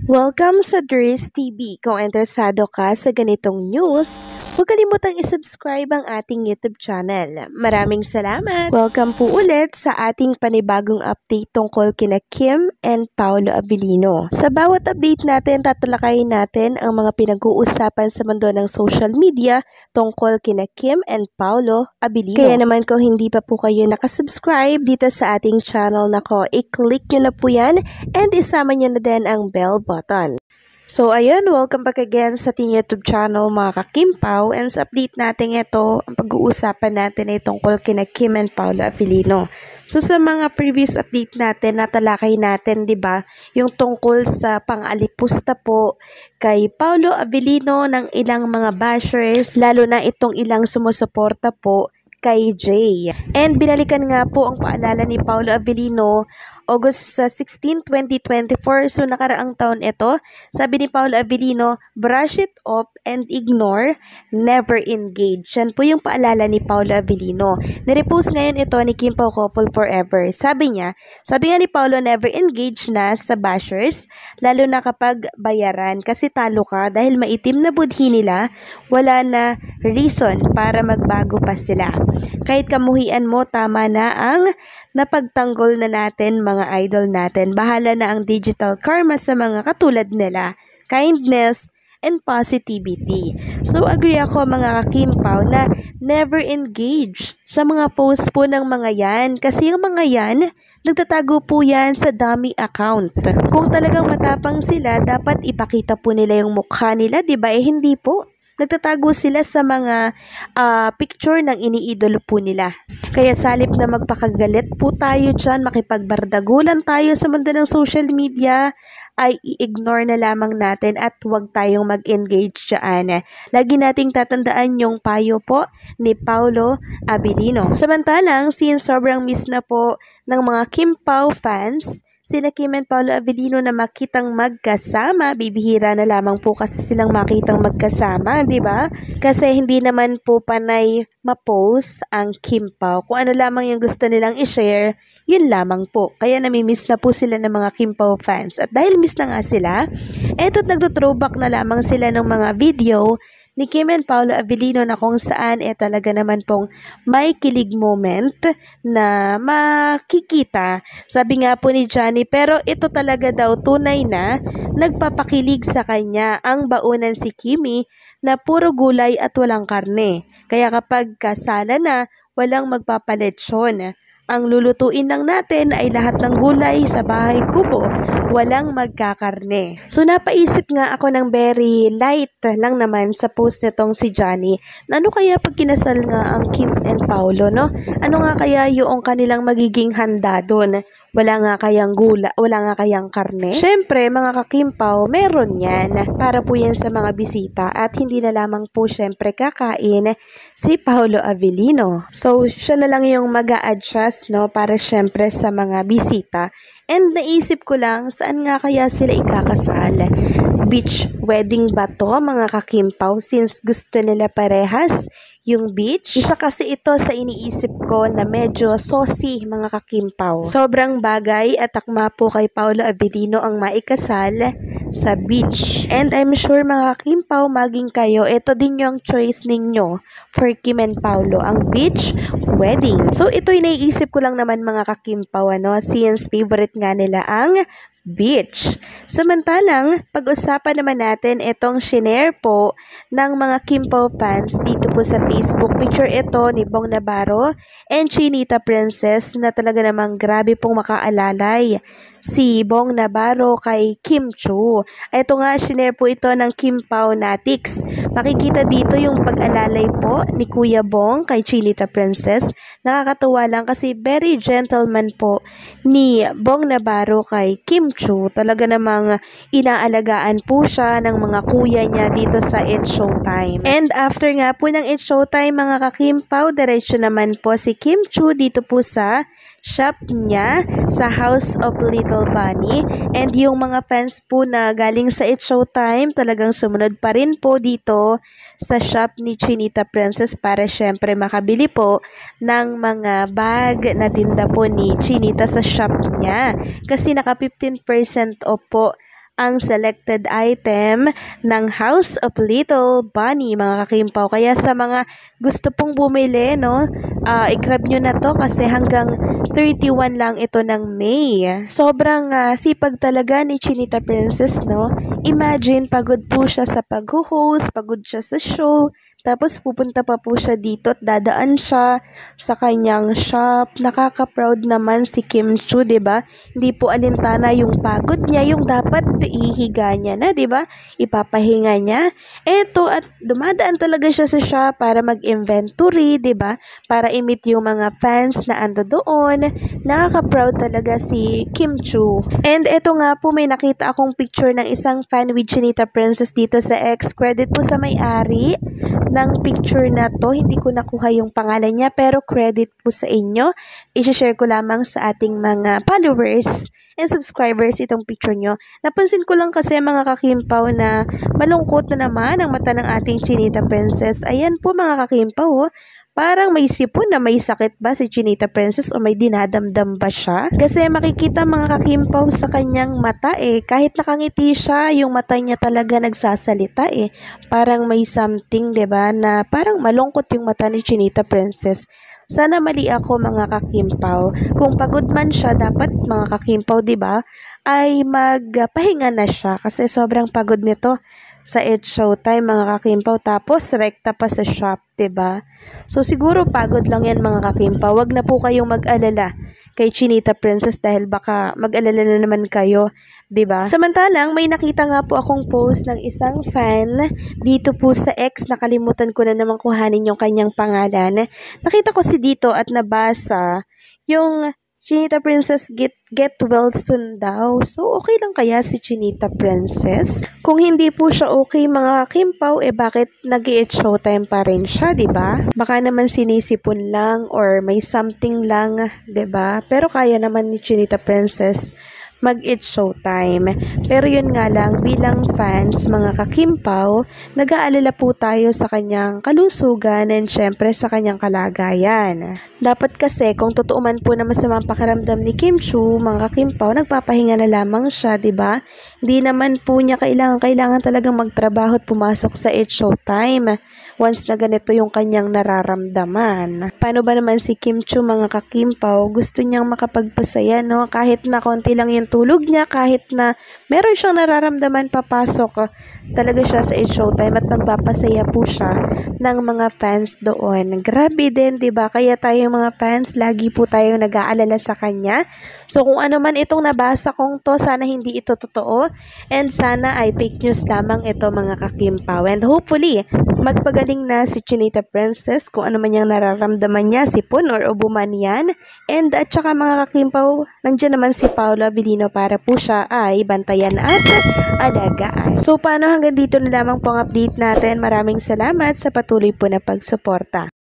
Welcome sa Dries TV. Kung interesado ka sa ganitong news, huwag kalimutang isubscribe ang ating YouTube channel. Maraming salamat! Welcome po ulit sa ating panibagong update tungkol kina Kim and Paolo Abilino. Sa bawat update natin, tatalakayin natin ang mga pinag-uusapan sa mundo ng social media tungkol kina Kim and Paolo Abilino. Kaya naman kung hindi pa po kayo nakasubscribe dito sa ating channel nako, i-click nyo na po yan and isama nyo na din ang bell button. So ayan, welcome back again sa ating YouTube channel mga kakimpaw, and sa update natin ito, ang pag-uusapan natin ay tungkol kina Kim and Paolo Abilino. So sa mga previous update natin, natalakay natin, 'di ba, yung tungkol sa pang-alipusta po kay Paolo Abilino ng ilang mga bashers, lalo na itong ilang sumusuporta po kay Jay. And binalikan nga po ang paalala ni Paolo Abilino August 16, 2024. So nakaraang taon ito. Sabi ni Paolo Abilino, brush it off and ignore, never engage. Yan po yung paalala ni Paolo Abilino. Nirepost ngayon ito ni Kim Pao Couple Forever. Sabi nga ni Paolo, never engage na sa bashers, lalo na kapag bayaran, kasi talo ka dahil maitim na budhi nila, wala na reason para magbago pa sila. Kahit kamuhian mo, tama na ang napagtanggol na natin mga idol natin. Bahala na ang digital karma sa mga katulad nila. Kindness and positivity. So agree ako mga kakimpaw na never engage sa mga post po ng mga yan. Kasi yung mga yan, nagtatago po yan sa dummy account. Kung talagang matapang sila, dapat ipakita po nila yung mukha nila, diba? Hindi po. Nagtatago sila sa mga picture ng iniidolo po nila. Kaya salip na magpakagalit po tayo dyan, makipagbardagulan tayo sa mundo ng social media, ay i-ignore na lamang natin at huwag tayong mag-engage dyan. Lagi nating tatandaan yung payo po ni Paolo Abilino. Samantalang, since sobrang miss na po ng mga Kim Pao fans, sina Kim and Paolo Abilino na makitang magkasama, bibihira na lamang po kasi silang makitang magkasama, di ba? Kasi hindi naman po panay ma-post ang Kim Pao. Kung ano lamang yung gusto nilang i-share, yun lamang po. Kaya namimiss na po sila ng mga Kim Pao fans. At dahil miss na nga sila, eto't nagtutrowback na lamang sila ng mga video ni Kim and Paolo Abilino na kung saan talaga naman pong may kilig moment na makikita. Sabi nga po ni Johnny, pero ito talaga daw tunay na nagpapakilig sa kanya ang baunan si Kimi na puro gulay at walang karne. Kaya kapag kasala na, walang magpapaletsyon. Ang lulutuin lang natin ay lahat ng gulay sa bahay kubo, walang magkakarne. So napaisip nga ako ng very light lang naman sa post nitong si Johnny. Ano kaya pag kinasal nga ang Kim and Paolo, no? Ano nga kaya yung kanilang magiging handa doon? Wala nga kayang gula, wala nga kayang karne? Syempre, mga kakimpaw, meron yan. Para po yan sa mga bisita at hindi na lamang po syempre kakain si Paolo Abilino. So, siya na lang yung mag-a-adjust, no, para syempre sa mga bisita. And naisip ko lang, saan nga kaya sila ikakasal? Beach wedding ba to mga kakimpaw, since gusto nila parehas yung beach? Isa kasi ito sa iniisip ko na medyo saucy mga kakimpaw. Sobrang bagay at akma po kay Paolo Abilino ang maikasal sa beach. And I'm sure mga kakimpaw, maging kayo, ito din yung choice ninyo for Kim and Paolo, ang beach wedding. So ito'y naiisip ko lang naman mga kakimpaw, ano, since favorite nga nila ang beach. Samantalang, pag-usapan naman natin itong shinare po ng mga Kim Pao fans dito po sa Facebook. Picture ito ni Bong Navarro and Chinita Princess na talaga namang grabe pong makaalalay si Bong Navarro kay Kim Chiu. Ito nga, shinare po ito ng Kim Pao Natics. Makikita dito yung pag-alalay po ni Kuya Bong kay Chinita Princess. Nakakatuwa lang kasi very gentleman po ni Bong Navarro kay Kim Chiu. Talaga namang inaalagaan po siya ng mga kuya niya dito sa It's Showtime. And after nga po ng It's Showtime mga kakimpaw, diretso naman po si Kim Chiu dito po sa shop niya sa House of Little Bunny. And yung mga fans po na galing sa It's Showtime, talagang sumunod pa rin po dito sa shop ni Chinita Princess para syempre makabili po ng mga bag na tinda po ni Chinita sa shop niya. Kasi naka 15% off po ang selected item ng House of Little Bunny, mga kakimpaw. Kaya sa mga gusto pong bumili, no, i-grab nyo na to kasi hanggang 31 lang ito ng May. Sobrang sipag talaga ni Chinita Princess, no? Imagine, pagod po siya sa pag-host, pagod siya sa show, tapos pupunta pa po siya dito at dadaan siya sa kanyang shop. Nakaka-proud naman si Kim Chu, 'di ba? Hindi po alintana yung pagod niya, yung dapat ihiga niya na, 'di ba? Ipapahinga niya. Eto, at dumadaan talaga siya sa shop para mag-inventory, 'di ba? Para i-meet yung mga fans na ando doon. Nakaka-proud talaga si Kim Chu. And eto nga po, may nakita akong picture ng isang fan with Chinita Princess dito sa X. Credit po sa may-ari ng picture na to. Hindi ko nakuha yung pangalan niya, pero credit po sa inyo. I-share ko lamang sa ating mga followers and subscribers itong picture nyo. Napansin ko lang kasi mga kakimpaw na malungkot na naman ang mata ng ating Chinita Princess. Ayan po mga kakimpaw, oh. Parang may sipon na may sakit ba si Chinita Princess o may dinadamdam ba siya? Kasi makikita mga kakimpaw sa kanyang mata kahit nakangiti siya, yung mata niya talaga nagsasalita Parang may something, 'di ba, na parang malungkot yung mata ni Chinita Princess. Sana mali ako mga kakimpaw. Kung pagod man siya, dapat mga kakimpaw, 'di ba, ay magpahinga na siya kasi sobrang pagod nito sa It's Showtime mga kakimpaw, tapos rekta pa sa shop, 'di ba? So siguro pagod lang yan mga kakimpaw. Wag na po kayong mag-alala kay Chinita Princess dahil baka mag-alala na naman kayo, 'di ba? Samantalang may nakita nga po akong post ng isang fan dito po sa X, nakalimutan ko na naman kuhanin yung kanyang pangalan. Nakita ko si dito at nabasa yung Chinita Princess get well soon daw. So, okay lang kaya si Chinita Princess? Kung hindi po siya okay mga kakimpaw, bakit nag-i-It's Showtime pa rin siya, 'di ba? Baka naman sinisipon lang or may something lang, 'di ba? Pero kaya naman ni Chinita Princess mag-It's Showtime. Pero yun nga lang, bilang fans, mga kakimpaw, nag-aalala po tayo sa kanyang kalusugan and syempre sa kanyang kalagayan. Dapat kasi, kung totoo man po na masamang pakiramdam ni Kim Chu, mga kakimpaw, nagpapahinga na lamang siya, 'di ba? Hindi naman po niya kailangan talagang magtrabaho at pumasok sa It's Showtime once na ganito yung kanyang nararamdaman. Paano ba naman si Kim Chu mga kakimpaw? Gusto niyang makapagpasaya, no? Kahit na konti lang yung tulog niya, kahit na meron siyang nararamdaman, papasok talaga siya sa It's Showtime at magpapasaya po siya ng mga fans doon. Grabe din, 'di ba? Kaya tayong mga fans, lagi po tayong nag-aalala sa kanya. So kung ano man itong nabasa kong to, sana hindi ito totoo and sana ay fake news lamang ito mga kakimpaw. And hopefully, magpagaling na si Chinita Princess kung ano man yung nararamdaman niya, sipon or ubo man yan. And at saka mga kakimpaw, nandiyan naman si Paula Abilino para po siya ay bantayan at alagaan. So paano, hanggang dito na lamang po ang update natin. Maraming salamat sa patuloy po na pagsuporta.